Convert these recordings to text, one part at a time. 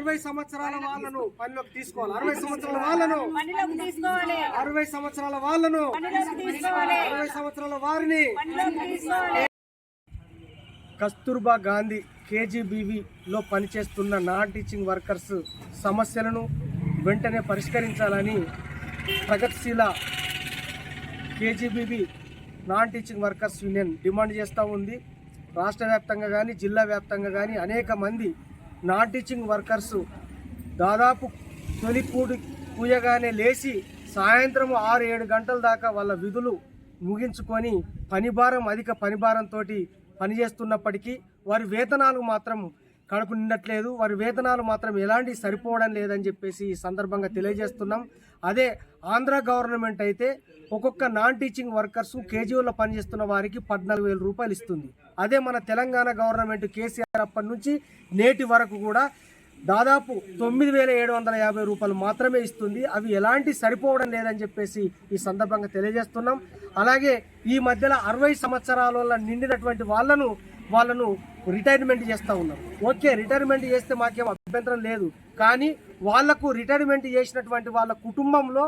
60 సంవత్సరాల వాళ్ళను పనిలోకి తీసుకోవాలి. 60 సంవత్సరాల వాళ్ళను 60 సంవత్సరాల వాళ్ళను 60 సంవత్సరాల వారిని కస్తూర్బా గాంధీ KGBVలో పనిచేస్తున్న నాన్ టీచింగ్ వర్కర్స్ సమస్యలను వెంటనే పరిష్కరించాలని ప్రగతిశీల KGBV non teaching workers union demand చేస్తూ ఉంది. రాష్ట్ర వ్యాప్తంగా కానీ జిల్లా వ్యాప్తంగా కానీ అనేక మంది నాన్ టీచింగ్ వర్కర్స్ దాదాపు తొలి పూయగానే లేచి సాయంత్రం 6-7 గంటల దాకా వాళ్ళ విధులు ముగించుకొని అధిక పనిభారంతో పనిచేస్తున్నప్పటికీ వారి వేతనాలు మాత్రం కడుపు నిండట్లేదు. వారి వేతనాలు మాత్రం ఎలాంటి సరిపోవడం లేదని చెప్పేసి ఈ సందర్భంగా తెలియజేస్తున్నాం. అదే ఆంధ్ర గవర్నమెంట్ అయితే ఒక్కొక్క నాన్ టీచింగ్ వర్కర్స్ కేజీఓలో పనిచేస్తున్న వారికి 14,000 రూపాయలు ఇస్తుంది. అదే మన తెలంగాణ గవర్నమెంట్ కేసీఆర్ అప్పటి నుంచి నేటి వరకు కూడా దాదాపు 9,750 రూపాయలు మాత్రమే ఇస్తుంది. అవి ఎలాంటి సరిపోవడం లేదని చెప్పేసి ఈ సందర్భంగా తెలియజేస్తున్నాం. అలాగే ఈ మధ్యలో 60 సంవత్సరాల నిండినటువంటి వాళ్ళను రిటైర్మెంట్ చేస్తూ ఉన్నారు. ఓకే, రిటైర్మెంట్ చేస్తే మాకేం అభ్యంతరం లేదు. కానీ వాళ్లకు రిటైర్మెంట్ చేసినటువంటి వాళ్ళ కుటుంబంలో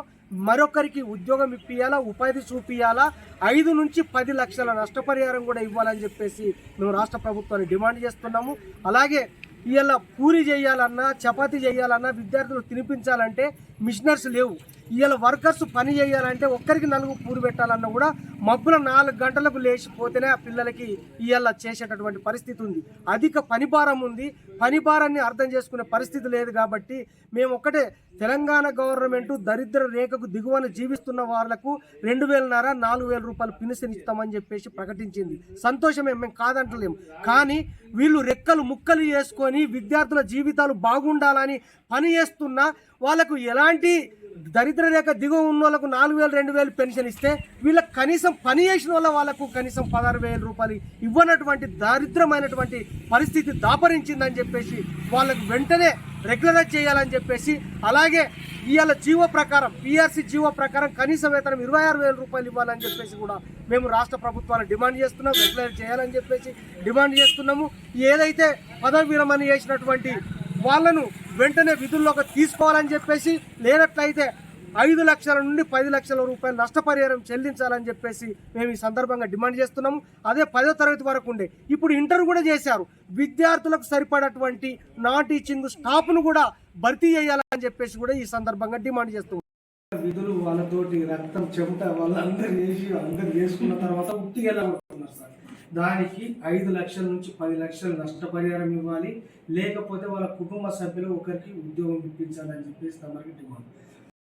మరొకరికి ఉద్యోగం ఇప్పియాలా, ఉపాధి చూపియాలా, 5 నుంచి 10 లక్షల నష్టపరిహారం కూడా ఇవ్వాలని చెప్పేసి మేము రాష్ట్ర ప్రభుత్వాన్ని డిమాండ్ చేస్తున్నాము. అలాగే ఇవాళ పూరి చేయాలన్నా, చపాతీ చేయాలన్నా, విద్యార్థులు తినిపించాలంటే మిషనర్స్ లేవు. ఇవాళ వర్కర్స్ పని చేయాలంటే ఒక్కరికి 4 పూరి పెట్టాలన్నా కూడా మబ్బుల 4 గంటలకు లేచిపోతేనే ఆ పిల్లలకి ఇవాళ చేసేటటువంటి పరిస్థితి ఉంది. అధిక పనిభారం ఉంది. పనిభారాన్ని అర్థం చేసుకునే పరిస్థితి లేదు. కాబట్టి మేము ఒక్కటే, తెలంగాణ గవర్నమెంట్ దరిద్ర రేఖకు దిగువన జీవిస్తున్న వాళ్లకు 2,500 4,000 రూపాయలు పెన్షన్ ఇస్తామని చెప్పేసి ప్రకటించింది. సంతోషమే, మేము కాదంటలేము. కానీ వీళ్ళు రెక్కలు ముక్కలు చేసుకొని విద్యార్థుల జీవితాలు బాగుండాలని పని చేస్తున్నా వాళ్ళకు ఎలాంటి దరిద్ర రేఖ దిగువ ఉన్న వాళ్ళకు 4,000 2,000 పెన్షన్ ఇస్తే వీళ్ళకి కనీసం పని చేసిన వాళ్ళకు కనీసం 16,000 రూపాయలు ఇవ్వనటువంటి దారిద్రమైనటువంటి పరిస్థితి దాపరించిందని చెప్పేసి వాళ్ళకు వెంటనే రెగ్యులరైజ్ చేయాలని చెప్పేసి, అలాగే ఇవాళ జీవో ప్రకారం PRC జీవో ప్రకారం కనీస వేతనం 26,000 రూపాయలు ఇవ్వాలని చెప్పేసి కూడా మేము రాష్ట్ర ప్రభుత్వాన్ని డిమాండ్ చేస్తున్నాం. రెగ్యులరైజ్ చేయాలని చెప్పేసి డిమాండ్ చేస్తున్నాము. ఏదైతే పదవి విరమణ చేసినటువంటి వాళ్ళను వెంటనే విధుల్లోకి తీసుకోవాలని చెప్పేసి, లేనట్లయితే 5 లక్షల నుండి 10 లక్షల రూపాయలు నష్టపరిహారం చెల్లించాలని చెప్పేసి మేము ఈ సందర్భంగా డిమాండ్ చేస్తున్నాము. అదే 10వ తరగతి వరకు ఉండే, ఇప్పుడు ఇంటర్ కూడా చేశారు. విద్యార్థులకు సరిపడటువంటి నాన్ టీచింగ్ స్టాఫ్ను కూడా భర్తీ చేయాలని చెప్పేసి కూడా ఈ సందర్భంగా డిమాండ్ చేస్తున్నాం. విధులు వాళ్ళతోటి రక్తం చెమట వాళ్ళందరూ చేసుకున్న తర్వాత ఉట్టిగా సార్, దానికి 5 లక్షల నుంచి 10 లక్షలు నష్టపరిహారం ఇవ్వాలి, లేకపోతే వాళ్ళ కుటుంబ సభ్యులు ఒకరికి ఉద్యోగం ఇప్పించాలని చెప్పేసి తమకి డిమాండ్.